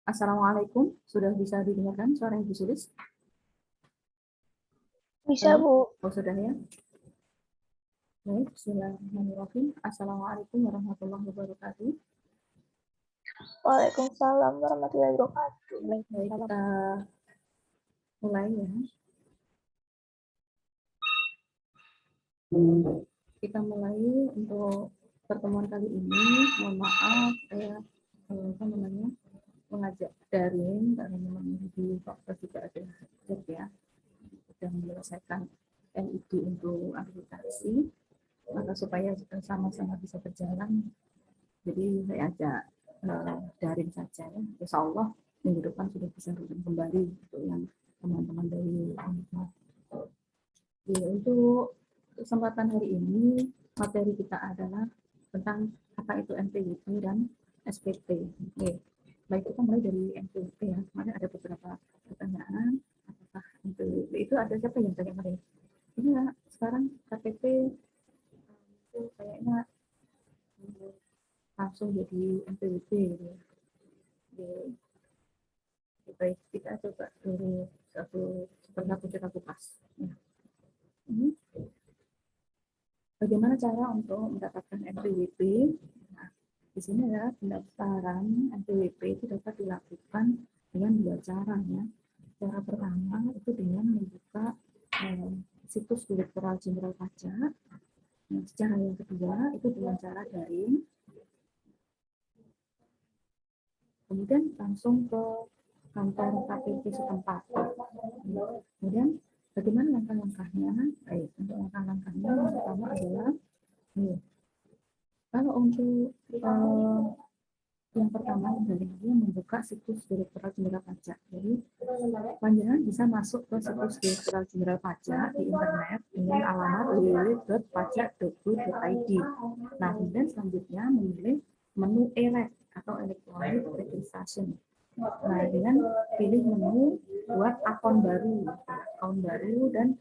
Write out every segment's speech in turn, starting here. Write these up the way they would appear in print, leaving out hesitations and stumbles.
Assalamualaikum, sudah bisa didengarkan suara Ibu Sulis? Bisa, Halo? Bu. Oh, sudah ya? Baik, bismillahirrahmanirrahim. Assalamualaikum warahmatullahi wabarakatuh. Waalaikumsalam warahmatullahi wabarakatuh. Baik, kita mulai ya. Kita mulai untuk pertemuan kali ini. Mohon maaf, saya mengajak daring karena memang di faktor juga ada ya, sudah menyelesaikan NID untuk akreditasi, maka supaya sama-sama bisa berjalan. Jadi saya ajak daring saja ya. Insya Allah minggu depan sudah bisa kembali untuk yang teman-teman dari Unpad. Untuk kesempatan hari ini materi kita adalah tentang apa itu NPWP dan SPP. Oke. Baik, kita mulai dari NPWP ya. Kemarin ada beberapa pertanyaan. Apakah NPWP itu ada siapa yang tanya kemarin? Ini ya, sekarang KTP itu kayaknya langsung jadi NPWP gitu. Baik, kita coba dulu satu kita kupas. Ya. Bagaimana cara untuk mendapatkan NPWP? Nah, di sini adalah pendaftaran NPWP itu dapat dilakukan dengan dua cara ya. Cara pertama itu dengan membuka situs Direktorat Jenderal Pajak. Nah, cara yang kedua itu dengan cara daring. Kemudian langsung ke kantor KPP setempat. Kemudian bagaimana langkah-langkahnya? Baik, untuk langkah-langkahnya yang pertama adalah kalau untuk yang pertama dari membuka situs Direktorat Jenderal Pajak. Jadi panjenengan bisa masuk ke situs Direktorat Jenderal Pajak di internet dengan alamat www.pajak.go.id. Nah, kemudian selanjutnya memilih menu EREC atau Electronic Registration. Nah, dengan pilih menu buat akun baru dan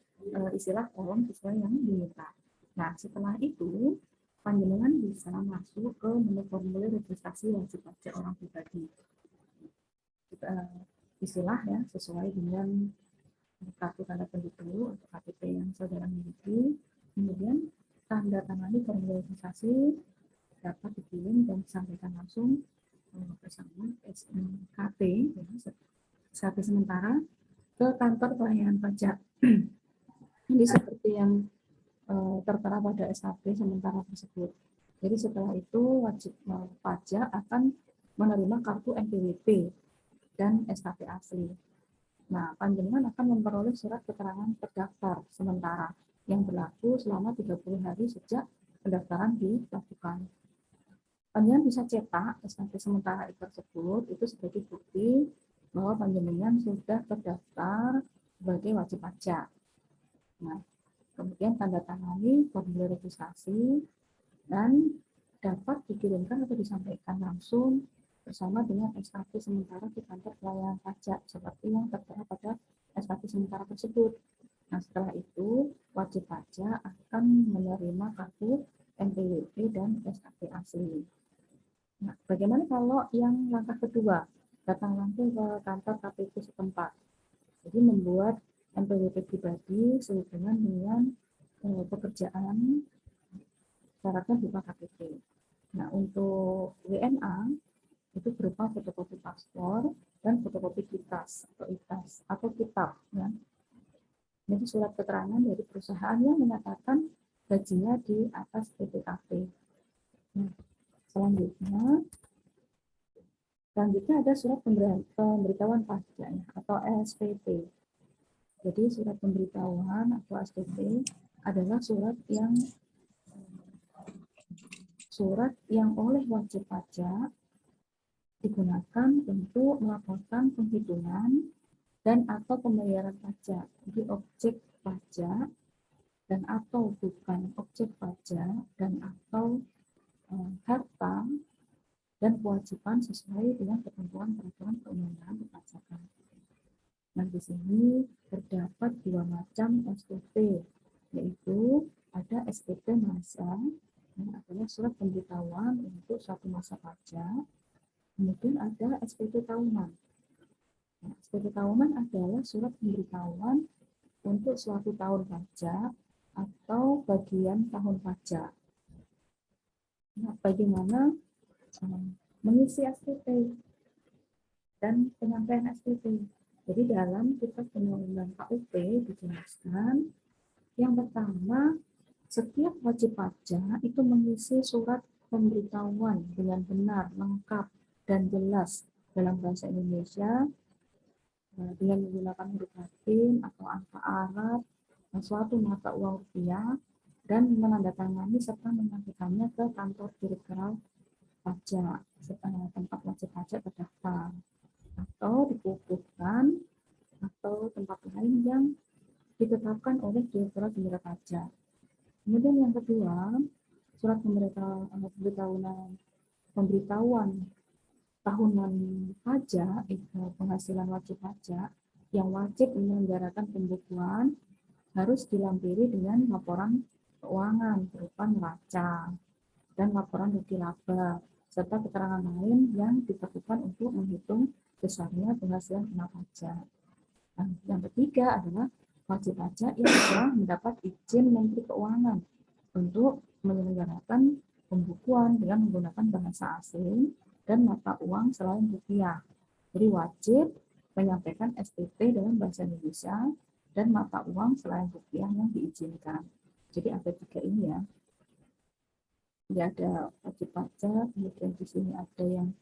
istilah kolom sesuai yang diminta. Nah, setelah itu panjenengan bisa masuk ke menu formulir registrasi wajib pajak orang pribadi. Istilah ya sesuai dengan kartu tanda penduduk atau KTP yang saudara miliki. Kemudian tanda tangani formulir registrasi dapat dikirim dan disampaikan langsung bersama SKP ya, SKP sementara ke kantor pelayanan pajak. Ini seperti yang tertera pada SKP sementara tersebut. Jadi setelah itu wajib pajak akan menerima kartu NPWP dan SKP asli. Nah, panjenengan akan memperoleh surat keterangan terdaftar sementara yang berlaku selama 30 hari sejak pendaftaran dilakukan. Panjenengan bisa cetak SKP sementara tersebut itu sebagai bukti bahwa panjenengan sudah terdaftar sebagai wajib pajak. Nah, kemudian tanda tangani formulir registrasi dan dapat dikirimkan atau disampaikan langsung bersama dengan SKP sementara di kantor pelayanan pajak seperti yang tertera pada SKP sementara tersebut. Nah, setelah itu wajib pajak akan menerima kartu NPWP dan SKP asli. Nah, bagaimana kalau yang langkah kedua, datang langsung ke kantor KPP setempat. Jadi membuat NPWP pribadi sehubungan dengan pekerjaan syaratnya berupa KTP. Nah, untuk WNA itu berupa fotokopi paspor dan fotokopi kitas atau IKAS atau kitab. Ya. Jadi surat keterangan dari perusahaan yang menyatakan gajinya di atas PPKP. Nah, selanjutnya ada surat pemberitahuan pajak atau SPP. Jadi surat pemberitahuan atau SPP adalah surat yang oleh wajib pajak digunakan untuk melaporkan penghitungan dan atau pembayaran pajak. Jadi objek pajak dan atau bukan objek pajak dan atau harta dan kewajiban sesuai dengan ketentuan peraturan perundang-undangan perpajakan. Nah, di sini terdapat dua macam SPP, yaitu ada SPP masa, yang adalah surat pemberitahuan untuk suatu masa pajak. Kemudian ada SPT tahunan. Nah, SPT tahunan adalah surat pemberitahuan untuk suatu tahun pajak atau bagian tahun pajak. Nah, bagaimana mengisi SPT dan penyampaian SPT? Jadi dalam kitab undang-undang KUP dijelaskan yang pertama, setiap wajib pajak itu mengisi surat pemberitahuan dengan benar, lengkap, dan jelas dalam bahasa Indonesia dengan menggunakan huruf Latin atau angka Arab, suatu mata uang rupiah, dan menandatangani serta menyampaikannya ke kantor direktorat pajak tempat wajib pajak terdaftar, atau dikukuhkan atau tempat lain yang ditetapkan oleh Direktorat Jenderal Pajak. Kemudian yang kedua, surat pemberitahuan tahunan pajak itu penghasilan wajib pajak yang wajib menyelenggarakan pembukuan harus dilampiri dengan laporan keuangan berupa neraca dan laporan rugi laba serta keterangan lain yang diperlukan untuk menghitung besarnya penghasilan kena pajak. Nah, yang ketiga adalah wajib pajak yang telah mendapat izin Menteri Keuangan untuk menyelenggarakan pembukuan dengan menggunakan bahasa asing dan mata uang selain rupiah. Jadi wajib menyampaikan SPT dalam bahasa Indonesia dan mata uang selain rupiah yang diizinkan. Jadi ada tiga ini ya. Jadi ada wajib pajak, kemudian di sini ada yang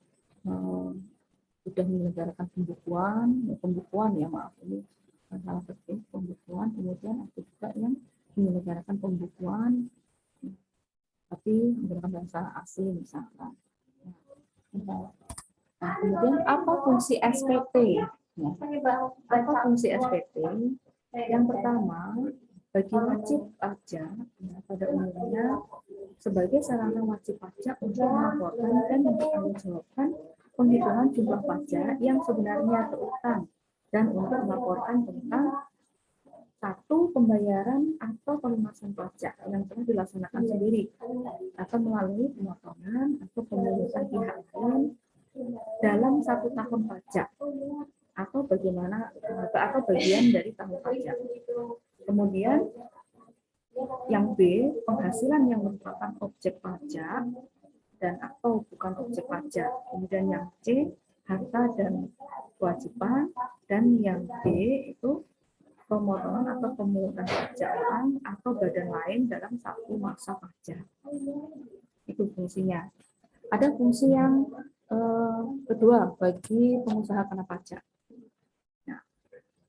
sudah menyelenggarakan pembukuan ya maaf ini salah ketik pembukuan, kemudian ada juga yang menyelenggarakan pembukuan tapi menggunakan bahasa asing misalkan. Nah, kemudian apa fungsi SPT? Nah, apa fungsi SPT? Yang pertama, bagi wajib pajak pada umumnya sebagai sarana wajib pajak untuk melaporkan dan mempertanggungjawabkan penghitungan jumlah pajak yang sebenarnya terutang dan untuk melaporkan tentang satu pembayaran atau pelunasan pajak yang telah dilaksanakan sendiri atau melalui pemotongan atau pemungutan pihak lain dalam satu tahun pajak atau bagaimana atau bagian dari tahun pajak. Kemudian yang B, penghasilan yang merupakan objek pajak dan atau bukan objek pajak. Kemudian yang C, harta dan kewajiban, dan yang D itu pemotongan atau pemungutan pajak orang atau badan lain dalam satu masa pajak. Itu fungsinya. Ada fungsi yang kedua bagi pengusaha kena pajak. Nah,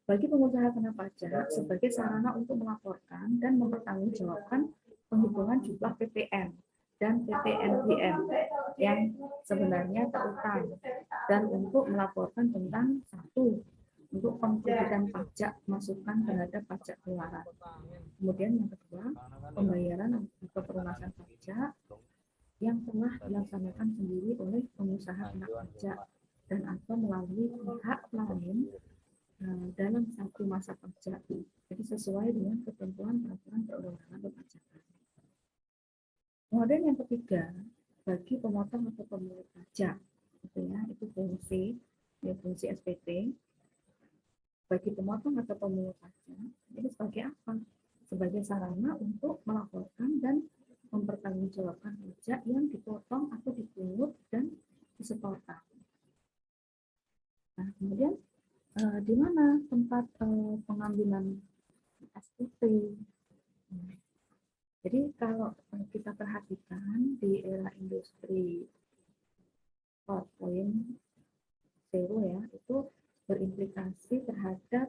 bagi pengusaha kena pajak sebagai sarana untuk melaporkan dan mempertanggungjawabkan penghitungan jumlah PPN dan PPNBM yang sebenarnya terutang dan untuk melaporkan tentang satu untuk pengkulitan pajak masukan terhadap pajak keluaran. Kemudian yang kedua, pembayaran atau pelunasan pajak yang telah dilaksanakan sendiri oleh pengusaha kena pajak dan atau melalui pihak lain dalam satu masa pajak. Jadi sesuai dengan ketentuan peraturan perundang-undangan perpajakan. Kemudian yang ketiga, bagi pemotong atau pemungut pajak, gitu ya, itu fungsi SPT. Bagi pemotong atau pemungut pajak, ini sebagai apa? Sebagai sarana untuk melaporkan dan mempertanggungjawabkan pajak yang dipotong atau dipungut dan disetorkan. Nah, kemudian di mana tempat pengambilan SPT? Jadi kalau kita perhatikan di era industri 4.0 ya, itu berimplikasi terhadap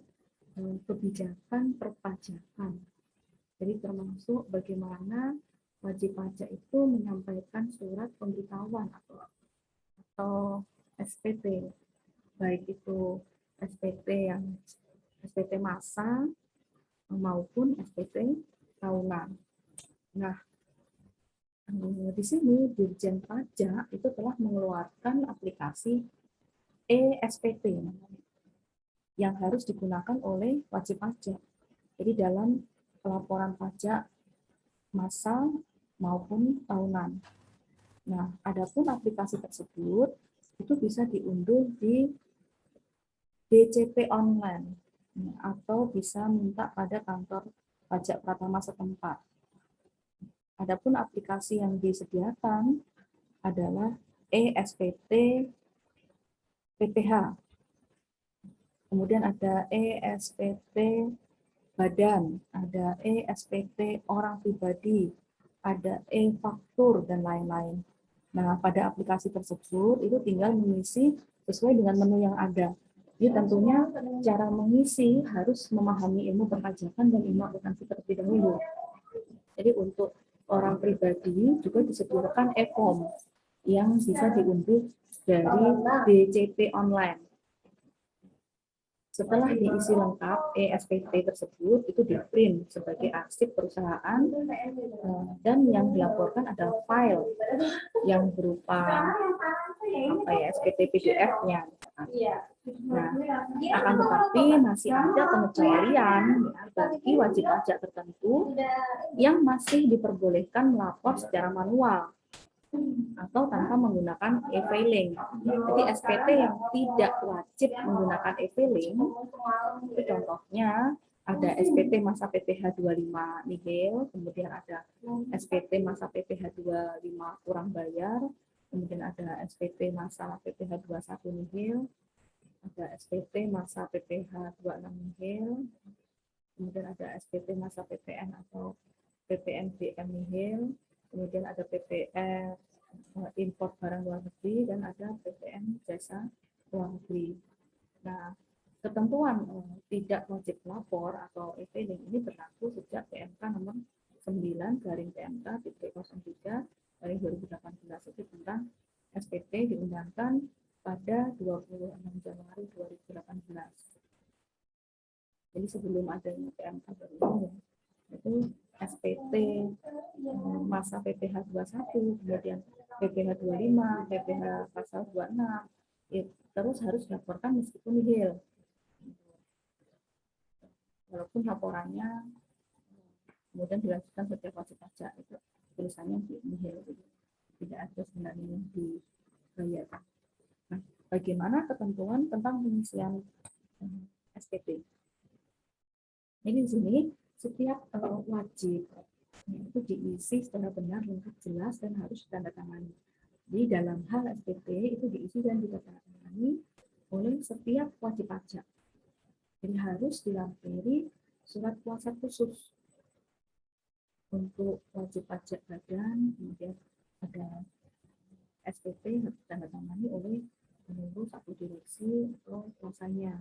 kebijakan perpajakan. Jadi termasuk bagaimana wajib pajak itu menyampaikan surat pemberitahuan atau SPT, baik itu SPT massa maupun SPT tahunan. Nah, di sini Dirjen Pajak itu telah mengeluarkan aplikasi e-SPT yang harus digunakan oleh wajib pajak. Jadi dalam pelaporan pajak massal maupun tahunan. Nah, adapun aplikasi tersebut itu bisa diunduh di DCP online atau bisa minta pada kantor pajak Pratama setempat. Adapun aplikasi yang disediakan adalah eSPT PPH. Kemudian ada eSPT badan, ada eSPT orang pribadi, ada e-faktur, dan lain-lain. Nah, pada aplikasi tersebut itu tinggal mengisi sesuai dengan menu yang ada. Jadi tentunya cara mengisi harus memahami ilmu perpajakan dan ilmu akuntansi terlebih dahulu. Jadi untuk orang pribadi juga disediakan e-form yang bisa diunduh dari DCP online. Setelah diisi lengkap eSPT tersebut, itu di-print sebagai arsip perusahaan dan yang dilaporkan adalah file yang berupa SPT PDF-nya. Nah, akan tetapi masih ada pengecualian bagi wajib pajak tertentu yang masih diperbolehkan melapor secara manual atau tanpa menggunakan e-filing. Jadi SPT yang tidak wajib menggunakan e-filing, itu contohnya ada SPT masa PPh 25 nihil, kemudian ada SPT masa PPh 25 kurang bayar, kemudian ada SPT masa PPh 21 nihil, ada SPT masa PPh 26 nihil, kemudian ada SPT masa PPN atau PPNBM nihil, kemudian ada PPN impor barang luar negeri, dan ada PPN jasa luar negeri. Nah, ketentuan tidak wajib lapor atau e-filing ini berlaku sejak PMK nomor 9/PMK/03/2018 itu tentang SPT diundangkan pada 26 Januari 2018. Jadi sebelum adanya PMK baru ini, itu SPT masa PPh 21, kemudian PPh 25, PPh pasal 26, terus harus dilaporkan meskipun nihil. Walaupun laporannya kemudian dilanjutkan setiap wajib pajak, itu tulisannya nihil, tidak ada sebenarnya yang dibayarkan. Nah, bagaimana ketentuan tentang pengisian SPT? Ini di sini setiap wajib itu diisi secara benar, lengkap, jelas, dan harus ditandatangani. Di dalam hal SPT itu diisi dan ditandatangani oleh setiap wajib pajak. Jadi harus dilampiri surat kuasa khusus untuk wajib pajak badan, kemudian ada SPT harus ditandatangani oleh pengurus satu direksi atau kuasanya.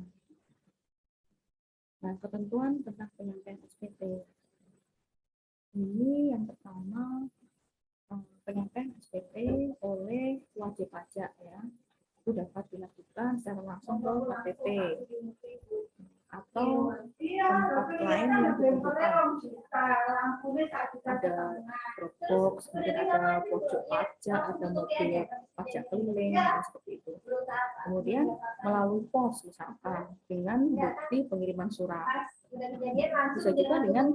Nah, ketentuan tentang penyampaian SPT. Ini yang pertama, penyampaian SPT oleh wajib pajak ya, itu dapat dilakukan secara langsung ke KTP atau tempat lain yang ditentukan. Ada Dropbox, kemudian ada pojok pajak, ada mobil pajak keliling, dan seperti itu. Kemudian melalui pos misalkan dengan bukti pengiriman surat. Bisa juga dengan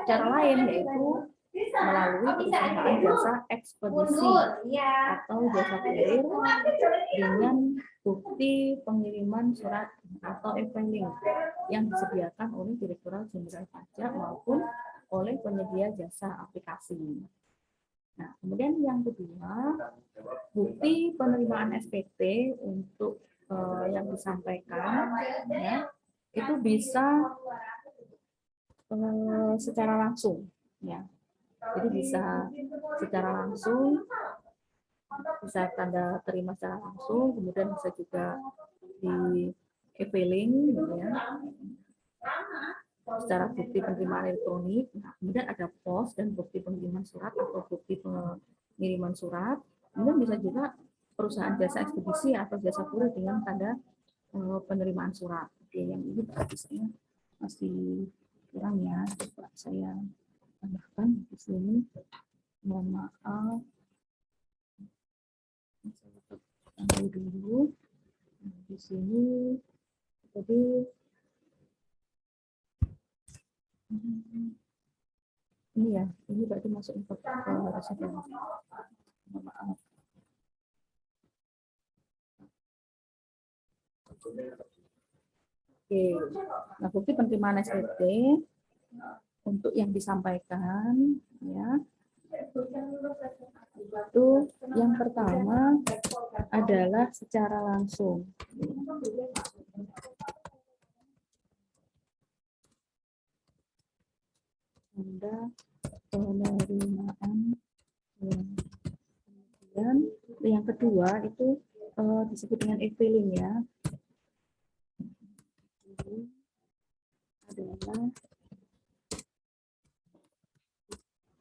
cara lain, yaitu melalui perusahaan jasa ekspedisi atau jasa kurir dengan bukti pengiriman surat atau e-filing yang disediakan oleh Direktorat Jenderal Pajak maupun oleh penyedia jasa aplikasi. Nah, kemudian yang kedua, bukti penerimaan SPT untuk yang disampaikan ya, itu bisa secara langsung ya. Jadi bisa secara langsung, bisa tanda terima secara langsung, kemudian bisa juga di e-filing gitu ya, secara bukti penerimaan elektronik. Nah, kemudian ada pos dan bukti pengiriman surat atau bukti pengiriman surat. Kemudian bisa juga perusahaan jasa ekspedisi atau jasa kurir dengan tanda penerimaan surat. Oke, yang ini biasanya masih kurang ya, coba saya tambahkan di sini. Mohon maaf. Saya dulu di sini. Jadi ini ya, ini berarti masuk info harusnya. Mohon maaf. Oke. Nah, bukti penerimaan SPP untuk yang disampaikan ya. Itu yang pertama adalah secara langsung. Tanda penerimaan. Kemudian yang kedua itu disebut dengan e-filing ya. Ini adalah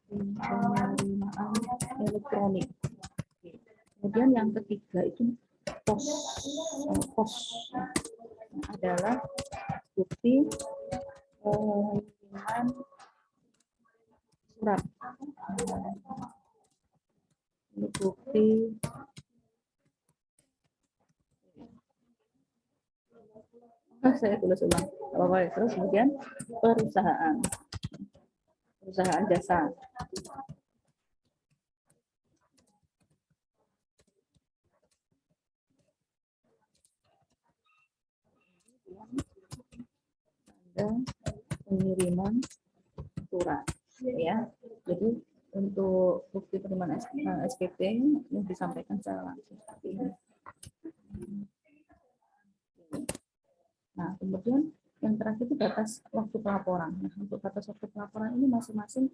penerimaan elektronik. Kemudian yang ketiga itu pos adalah bukti pengiriman surat. Ini bukti saya tulis ulang. Terus kemudian perusahaan jasa. Tanda pengiriman surat ya. Jadi untuk bukti penerimaan SPP yang disampaikan secara langsung seperti ini. Nah, kemudian yang terakhir itu batas waktu pelaporan. Nah, untuk batas waktu pelaporan ini masing-masing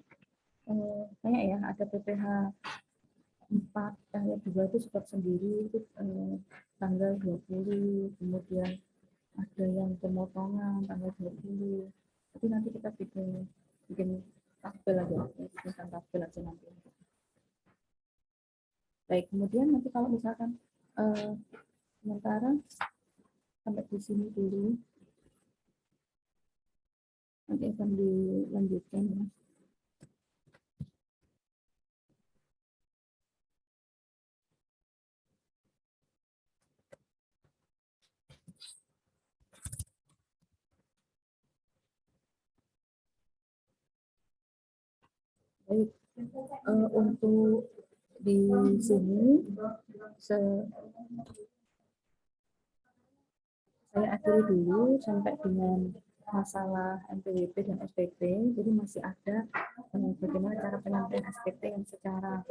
kayak ya ada PPh 4 ayat 2 itu surat sendiri itu tanggal 20, kemudian ada yang pemotongan tanggal 20. Jadi nanti kita bikin tabel aja, bikin tabel aja nanti. Baik, kemudian nanti kalau misalkan sementara sampai di sini dulu, nanti akan dilanjutkan ya. Baik, untuk di sini saya akhiri dulu sampai dengan masalah NPWP dan SPP. Jadi masih ada bagaimana cara penyampaian SPP yang secara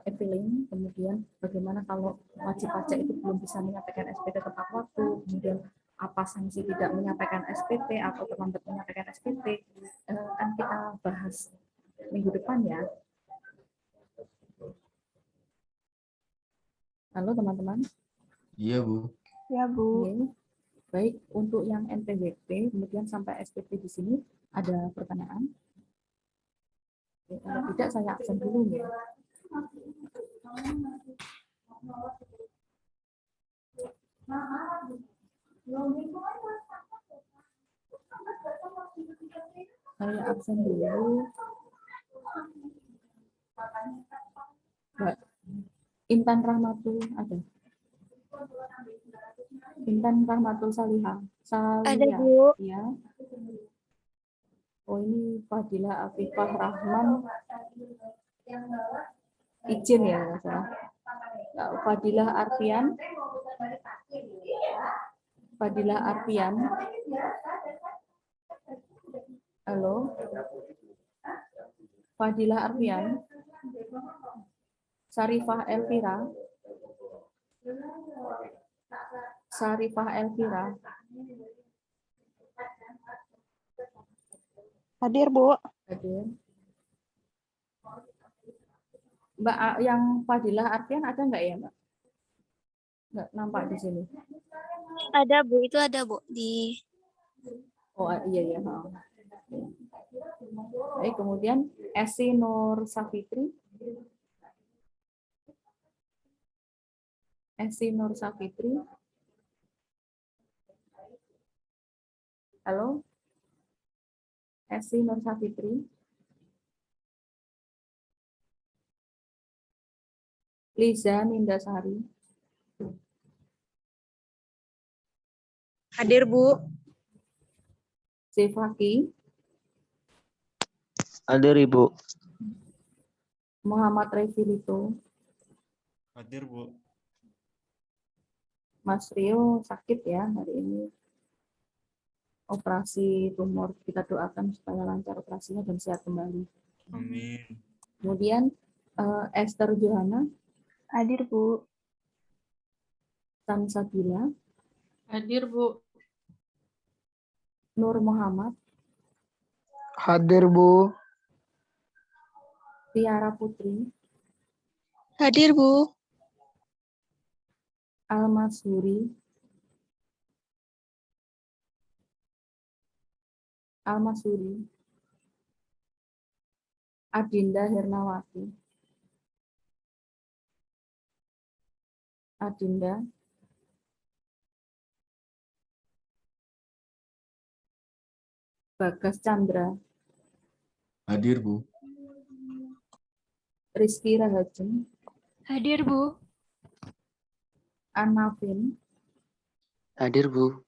e-filing, kemudian bagaimana kalau wajib pajak itu belum bisa menyampaikan SPP tepat waktu, kemudian apa sanksi tidak menyampaikan SPP atau terlambat menyampaikan SPP, kan kita bahas minggu depan ya. Halo teman-teman. Iya, Bu. Ya, Bu. Oke. Baik, untuk yang NPWP, kemudian sampai SPP di sini, ada pertanyaan? Oke, kalau tidak, saya absen dulu ya. Saya absen dulu. Mbak Intan Rahmatul ada? Intan Rahmatul Salihah. Ada, Bu. Ya. Oh, ini Fadila Afifah Rahman. Izin ya, salah. Fadilah Arfian. Fadilah Arfian. Halo. Fadilah Arfian. Sarifah Elvira. Sarifah Elvira. Hadir, Bu. Hadir. Mbak yang Fadilah Arfian ada nggak ya, Mbak? Nggak nampak di sini. Ada, Bu. Itu ada, Bu. Di... Oh iya ya. Baik, kemudian Esi Nur Safitri. Esi Nur Safitri. Halo. Esi Nur Safitri. Liza Nindasari. Hadir, Bu. Zefaki. Hadir, Ibu. Muhammad Refilito. Hadir, Bu. Mas Rio sakit ya hari ini. Operasi tumor, kita doakan supaya lancar operasinya dan sehat kembali. Amin. Kemudian Esther Johanna, Hadir, Bu. Tan Sabila, Hadir, Bu. Nur Muhammad, Hadir, Bu. Tiara Putri, Hadir, Bu. Almasuri, Adinda Hernawati, Adinda, Bagas Chandra, Hadir, Bu. Rizky Rahajem, Hadir, Bu. Anavin, Hadir, Bu.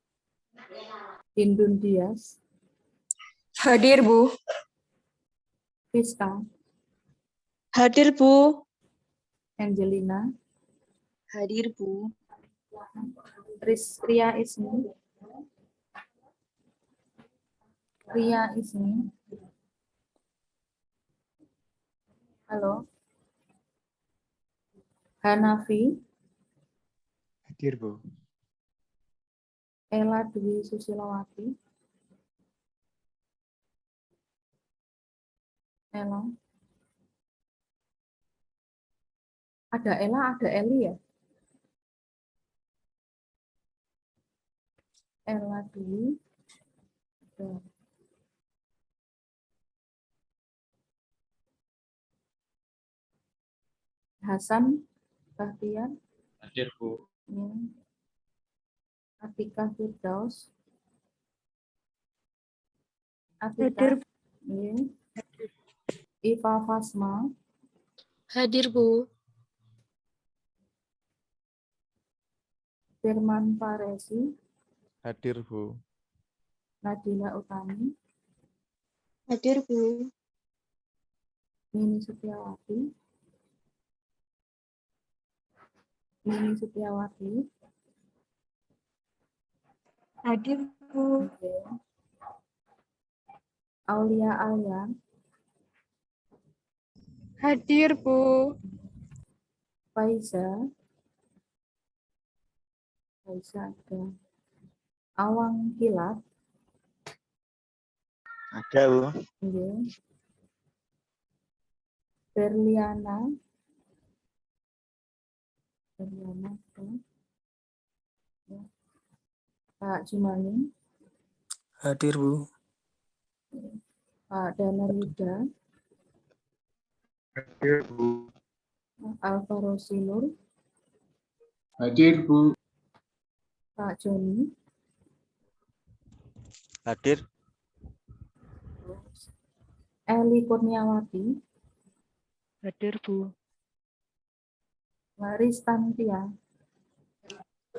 Hindun Dias, Hadir, Bu. Fiska, Hadir, Bu. Angelina, Hadir, Bu. Ria Ismi, halo, Hanafi, Hadir, Bu. Ella Dwi Susilawati, Ella, ada Ella, ada Eli ya? Ella Dwi, ada. Hasan Bahtiar, Hadir, Bu. ya. Atika Firdaus, Atika, ya. Iva Fasma, Hadir, Bu. Firman Faresi, Hadir, Bu. Nadila Utami, Hadir, Bu. Nini Setiawati, Hadir, Bu. oke. Aulia Alia, Hadir, Bu. Faiza ada. Awang Kilat, Ada, Bu. oke. Berliana, oke. Ya. Pak Jumani, Hadir, Bu. Pak Danar Yuda, Hadir, Bu. Alvaro Sinur, Hadir, Bu. Pak Joni, Hadir. Eli Kurniawati, Hadir, Bu. Laris Tantia.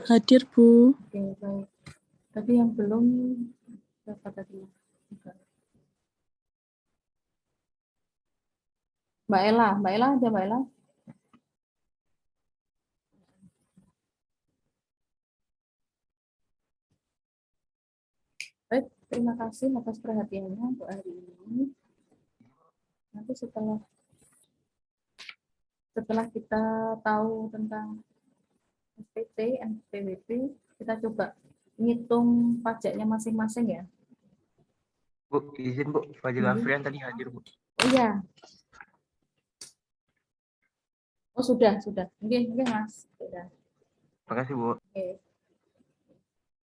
Hadir, Bu. Oke, baik. Tapi yang belum siapa tadi? Mbak Ella aja Mbak Ella. Baik, terima kasih atas perhatiannya untuk hari ini. Nanti setelah kita tahu tentang SPT, NPWP, kita coba ngitung pajaknya masing-masing ya. Bu, izin, Bu. Fajil Afrian tadi hadir, Bu. Oh iya. Oh sudah. Mungkin Mas. Sudah. Terima kasih, Bu. Oke.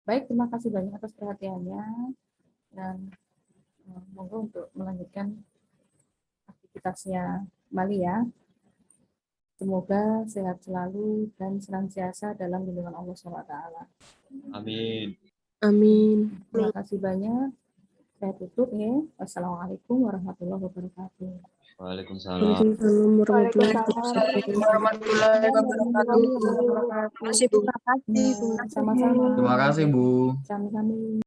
Baik, terima kasih banyak atas perhatiannya dan monggo untuk melanjutkan aktivitasnya kembali ya. Semoga sehat selalu dan senantiasa dalam lindungan Allah SWT. Amin. Amin. Terima kasih banyak. Saya tutup ya. Wassalamualaikum warahmatullahi wabarakatuh. Waalaikumsalam. Warahmatullahi wabarakatuh. Terima kasih, Bu. Terima kasih, Bu. Sama-sama. Terima kasih, Bu. Sama-sama.